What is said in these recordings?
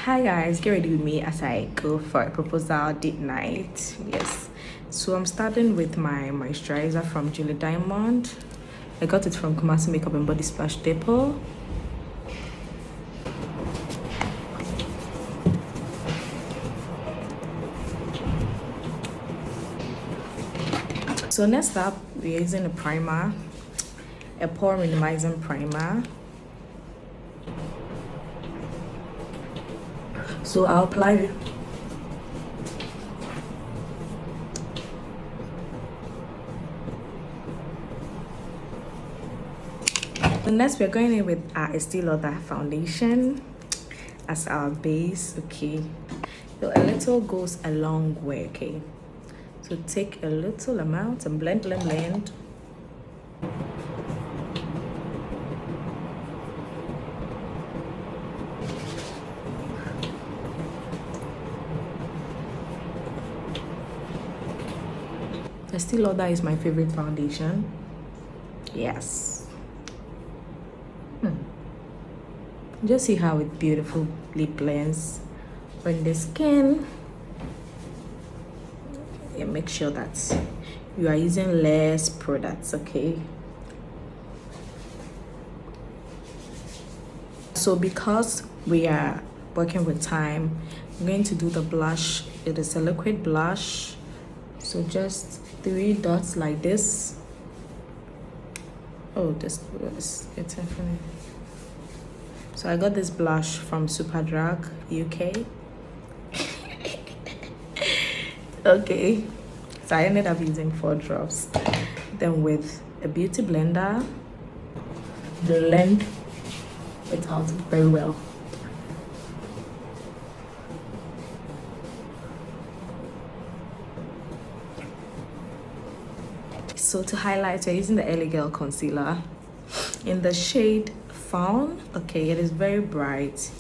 Hi guys, get ready with me as I go for a proposal date night. Yes, so I'm starting with my moisturizer from Julie Diamond. I got it from Kumasi Makeup and Body Splash Depot. So next up, we're using a primer, a pore minimizing primer. So I'll apply it. So next we're going in with our Estee Lauder foundation as our base. Okay, so a little goes a long way. Okay, so take a little amount and blend. Estee Lauder is my favorite foundation. Yes. Just see how it beautifully blends on the skin. And make sure that you are using less products, okay? So because we are working with time, I'm going to do the blush. It is a liquid blush. So just 3 dots like this. Oh, this was it's infinite. So I got this blush from Superdrug UK. Okay, so I ended up using 4 drops. Then with a beauty blender, blend it out very well. So to highlight, we're using the LA Girl concealer in the shade Fawn. Okay, it is very bright.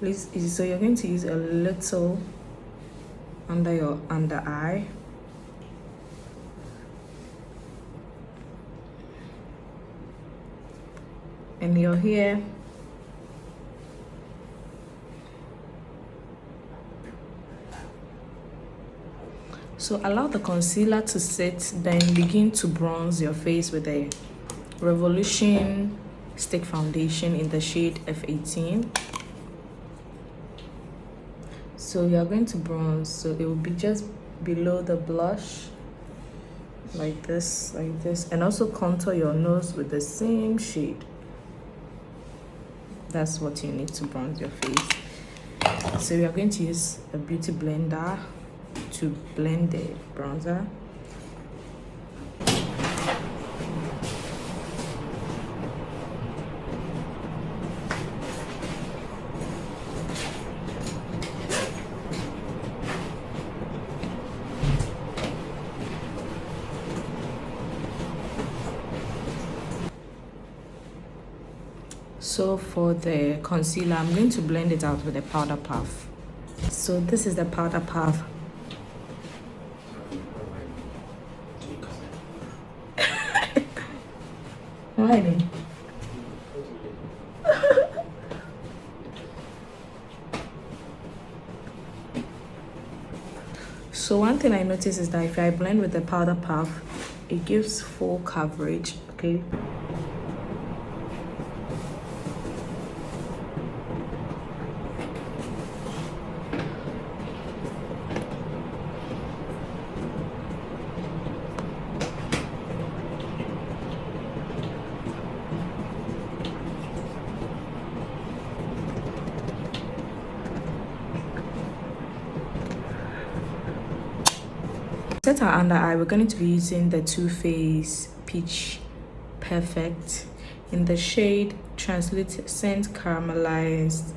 Please, so you're going to use a little under your under eye. And your hair. So allow the concealer to sit, then begin to bronze your face with a Revolution Stick Foundation in the shade F18. So you're going to bronze, so it will be just below the blush, like this, and also contour your nose with the same shade. That's what you need to bronze your face. So we are going to use a beauty blender to blend the bronzer. So for the concealer, I'm going to blend it out with a powder puff. So this is the powder puff. Why? So one thing I noticed is that if I blend with the powder puff, it gives full coverage, okay? Set our under eye, we're going to be using the Too Faced Peach Perfect in the shade Translucent Caramelized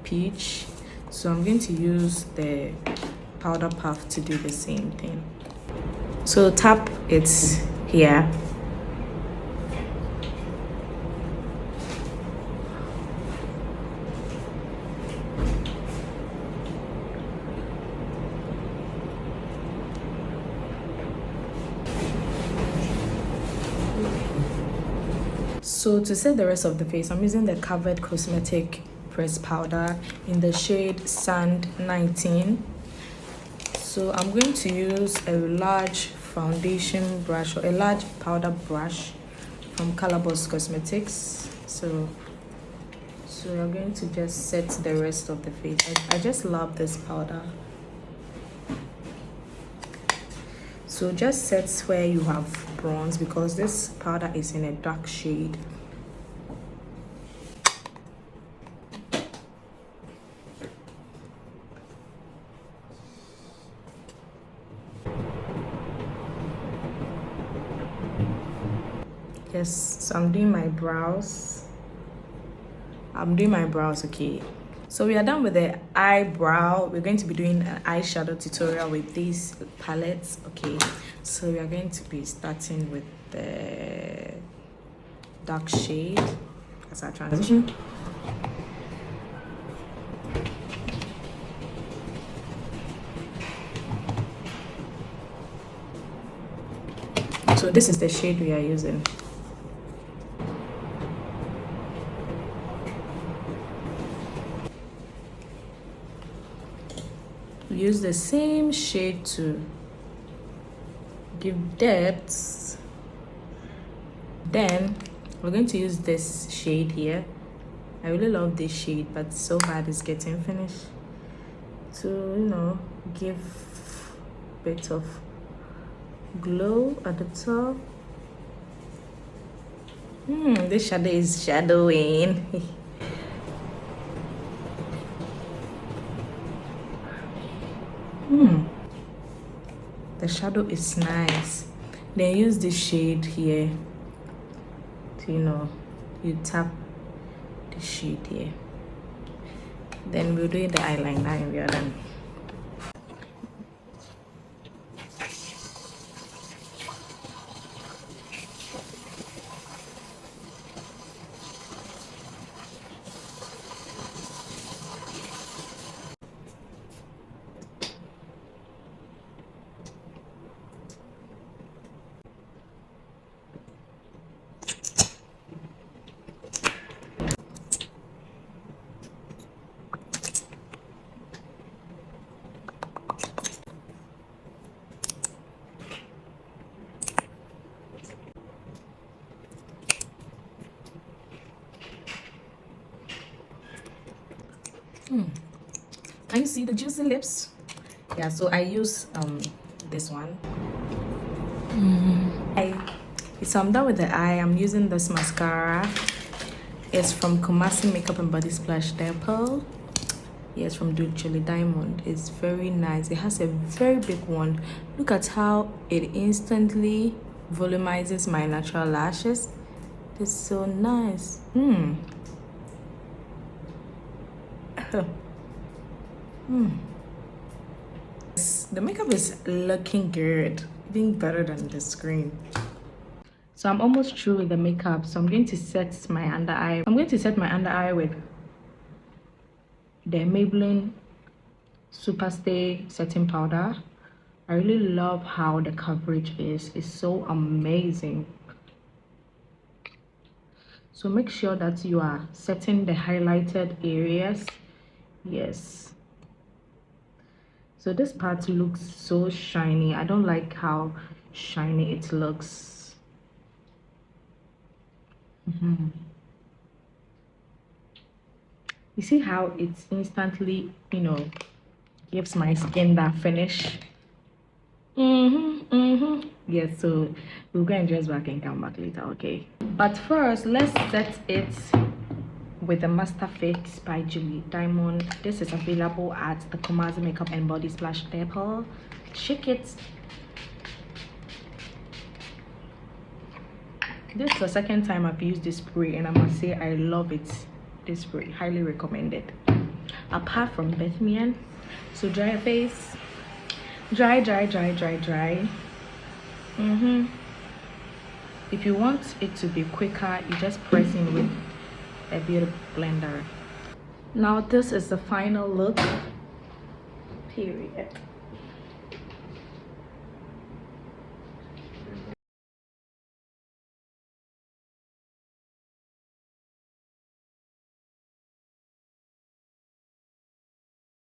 Peach. So I'm going to use the powder puff to do the same thing. So tap it here. So to set the rest of the face, I'm using the Covered Cosmetic pressed powder in the shade Sand 19. So I'm going to use a large foundation brush or a large powder brush from Calaboss Cosmetics. So we're going to just set the rest of the face. I just love this powder. So just set where you have bronze, because this powder is in a dark shade. Yes, so I'm doing my brows. Okay. So we are done with the eyebrow. We're going to be doing an eyeshadow tutorial with these palettes. Okay, so we are going to be starting with the dark shade as our transition. So this is the shade we are using. Use the same shade to give depth. Then we're going to use this shade here. I really love this shade, but so bad it's getting finished, to, you know, give a bit of glow at the top. This shadow is shadowing. The shadow is nice. Then use this shade here to, you know, you tap the shade here. Then we'll do the eyeliner and we are done. Can you see the juicy lips? Yeah, so I use this one. So I'm done with the eye. I'm using this mascara. It's from Kumasi Makeup and Body Splash Dapple. Yes, from Julie Diamond. It's very nice. It has a very big one. Look at how it instantly volumizes my natural lashes. It's so nice. The makeup is looking good, even better than the screen. So I'm almost through with the makeup. So I'm going to set my under eye. I'm going to set my under eye with the Maybelline Superstay setting powder. I really love how the coverage is. It's so amazing. So make sure that you are setting the highlighted areas. Yes. So this part looks so shiny. I don't like how shiny it looks. You see how it instantly, you know, gives my skin that finish. Yes, so we'll go and dress back and come back later, okay? But first, let's set it with the Master Fix by Julie Diamond. This is available at the Kumasi Makeup and Body Splash Dapple. Check it. This is the second time I've used this spray, and I must say I love it. This spray, highly recommended. Apart from Bethmian. So dry your face. Dry. If you want it to be quicker, you just press in with a beauty blender. Now this is the final look, period.